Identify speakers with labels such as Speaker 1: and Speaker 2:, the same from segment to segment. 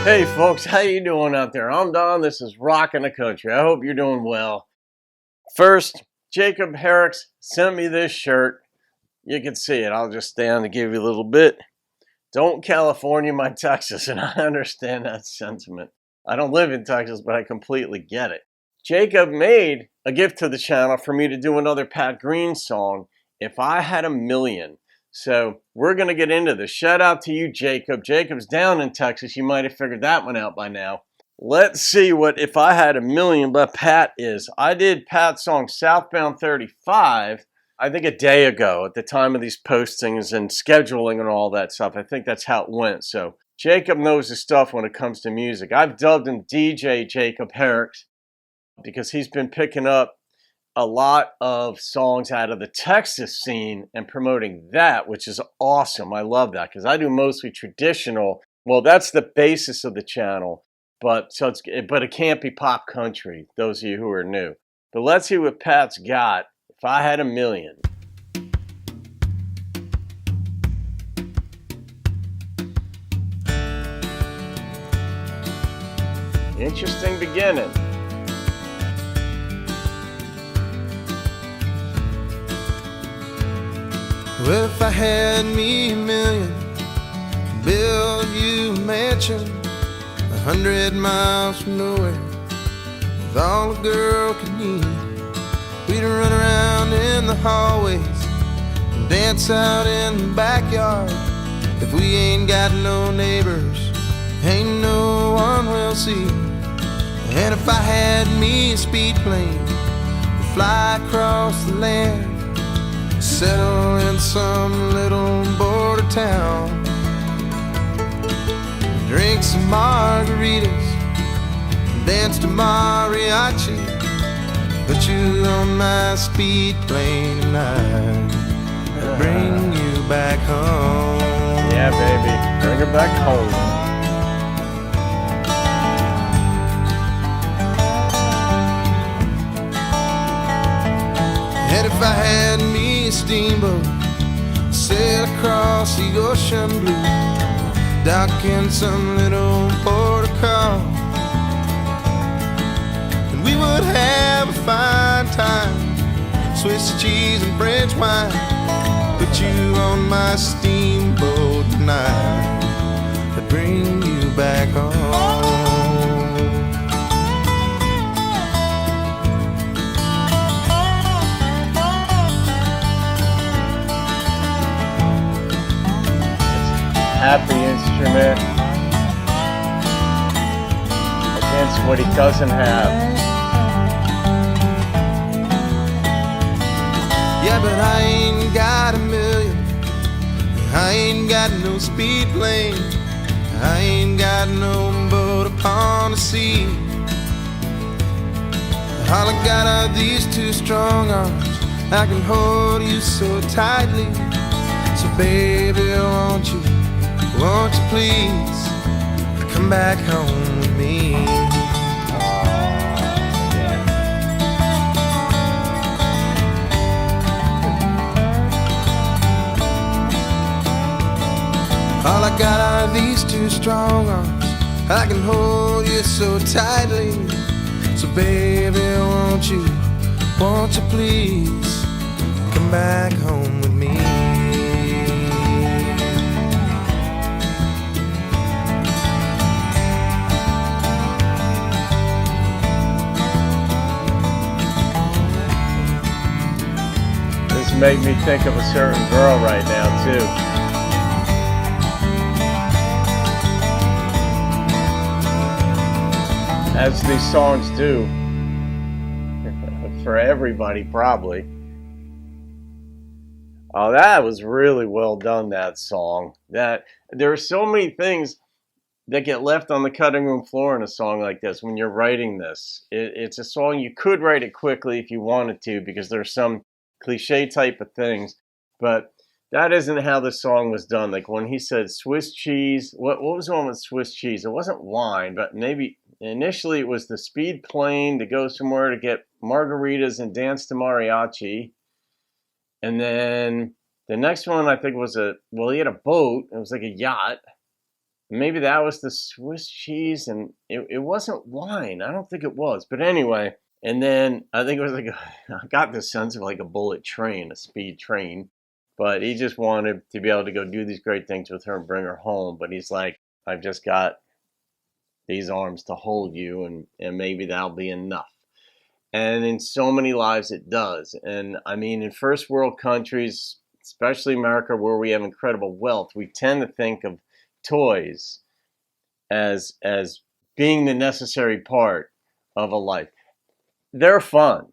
Speaker 1: Hey folks, how you doing out there? I'm Don, this is Rockin' the Country. I hope you're doing well. First, Jacob Herricks sent me this shirt. You can see it. I'll just stand to give you a little bit. Don't California my Texas, and I understand that sentiment. I don't live in Texas, but I completely get it. Jacob made a gift to the channel for me to do another Pat Green song, If I Had a Million. So we're going to get into this. Shout out to you, Jacob. Jacob's down in Texas. You might have figured that one out by now. Let's see what If I Had a Million by Pat is. I did Pat's song Southbound 35, I think a day ago at the time of these postings and scheduling and all that stuff. I think that's how it went. So Jacob knows his stuff when it comes to music. I've dubbed him DJ Jacob Herricks because he's been picking up a lot of songs out of the Texas scene and promoting that, which is awesome. I love that because I do mostly traditional. Well, that's the basis of the channel, but it can't be pop country, those of you who are new. But let's see what Pat's got. If I Had a Million. Interesting beginning.
Speaker 2: Well, if I had me a million, build you a mansion 100 miles from nowhere, with all a girl could need. We'd run around in the hallways and dance out in the backyard. If we ain't got no neighbors, ain't no one will see. And if I had me a speed plane, we'd fly across the land, settle in some little border town, drink some margaritas, dance to mariachi, put you on my speed plane tonight, bring you back home.
Speaker 1: Yeah, baby, bring her back home.
Speaker 2: And if I had me a steamboat, sail across the ocean blue, dock in some little port of call, and we would have a fine time, Swiss cheese and French wine, put you on my steamboat tonight, I'd bring you back home.
Speaker 1: Happy instrument against what he doesn't have.
Speaker 2: Yeah, but I ain't got a million, I ain't got no speed plane, I ain't got no boat upon the sea. All I got are these two strong arms, I can hold you so tightly. So baby, won't you please come back home with me? All I got are these two strong arms, I can hold you so tightly. So baby, won't you please come back home with me?
Speaker 1: Make me think of a certain girl right now too. As these songs do for everybody probably. Oh, that was really well done, that song. That there are so many things that get left on the cutting room floor in a song like this when you're writing this. It's a song you could write it quickly if you wanted to, because there's some cliche type of things, but that isn't how the song was done. Like when he said Swiss cheese, what was wrong with Swiss cheese? It wasn't wine, but maybe initially it was the speed plane to go somewhere to get margaritas and dance to mariachi. And then the next one I think was he had a boat. It was like a yacht. Maybe that was the Swiss cheese, and it wasn't wine. I don't think it was. But anyway, and then I think it was like, I got the sense of like a bullet train, a speed train. But he just wanted to be able to go do these great things with her and bring her home. But he's like, I've just got these arms to hold you, and maybe that'll be enough. And in so many lives it does. And I mean, in first world countries, especially America, where we have incredible wealth, we tend to think of toys as being the necessary part of a life. They're fun,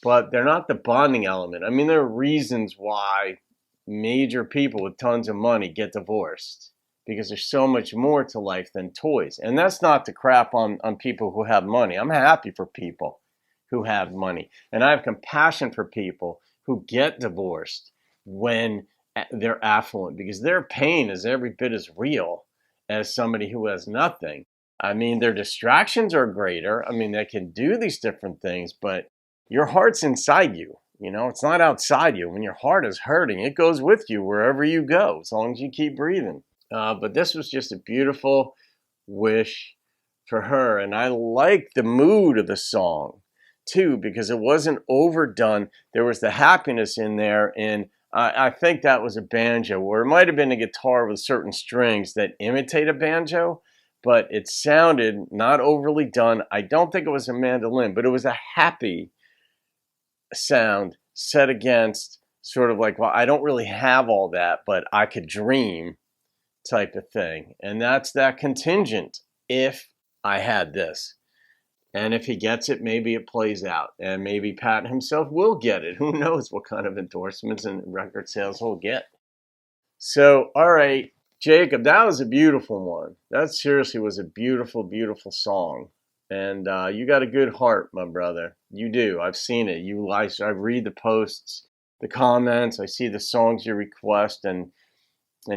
Speaker 1: but they're not the bonding element. I mean, there are reasons why major people with tons of money get divorced, because there's so much more to life than toys. And that's not to crap on people who have money. I'm happy for people who have money. And I have compassion for people who get divorced when they're affluent, because their pain is every bit as real as somebody who has nothing. I mean, their distractions are greater. I mean, they can do these different things, but your heart's inside you. You know, it's not outside you. When your heart is hurting, it goes with you wherever you go, as long as you keep breathing. But this was just a beautiful wish for her. And I liked the mood of the song too, because it wasn't overdone. There was the happiness in there. And I think that was a banjo, or it might have been a guitar with certain strings that imitate a banjo, but it sounded not overly done. I don't think it was a mandolin, but it was a happy sound set against sort of like, well, I don't really have all that, but I could dream type of thing. And that's that contingent. If I had this, and if he gets it, maybe it plays out, and maybe Pat himself will get it. Who knows what kind of endorsements and record sales he'll get. So, all right, Jacob, that was a beautiful one. That seriously was a beautiful, beautiful song. And you got a good heart, my brother. You do. I've seen it. I read the posts, the comments. I see the songs you request, and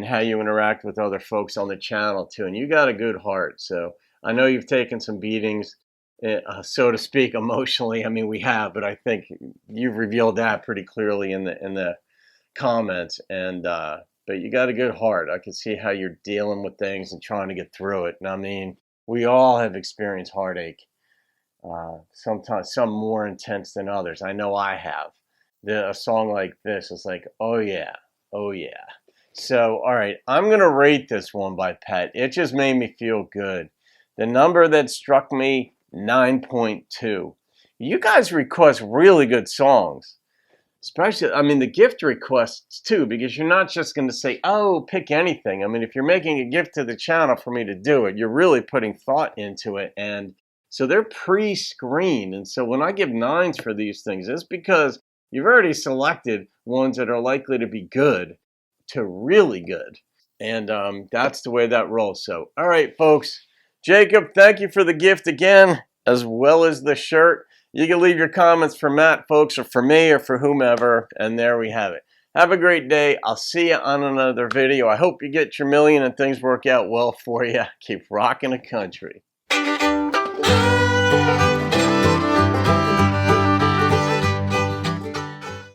Speaker 1: how you interact with other folks on the channel too. And you got a good heart. So I know you've taken some beatings, so to speak, emotionally. I mean, we have, but I think you've revealed that pretty clearly in the comments. And but you got a good heart. I can see how you're dealing with things and trying to get through it. And I mean, we all have experienced heartache. Sometimes some more intense than others. I know I have. A song like this is like, oh yeah, oh yeah. So, all right, I'm going to rate this one by Pet. It just made me feel good. The number that struck me, 9.2. You guys request really good songs. Especially, I mean, the gift requests too, because you're not just going to say, oh, pick anything. I mean, if you're making a gift to the channel for me to do it, you're really putting thought into it. And so they're pre-screened. And so when I give 9s for these things, it's because you've already selected ones that are likely to be good to really good. And that's the way that rolls. So, all right, folks. Jacob, thank you for the gift again, as well as the shirt. You can leave your comments for Matt, folks, or for me, or for whomever. And there we have it. Have a great day. I'll see you on another video. I hope you get your million and things work out well for you. Keep rocking the country.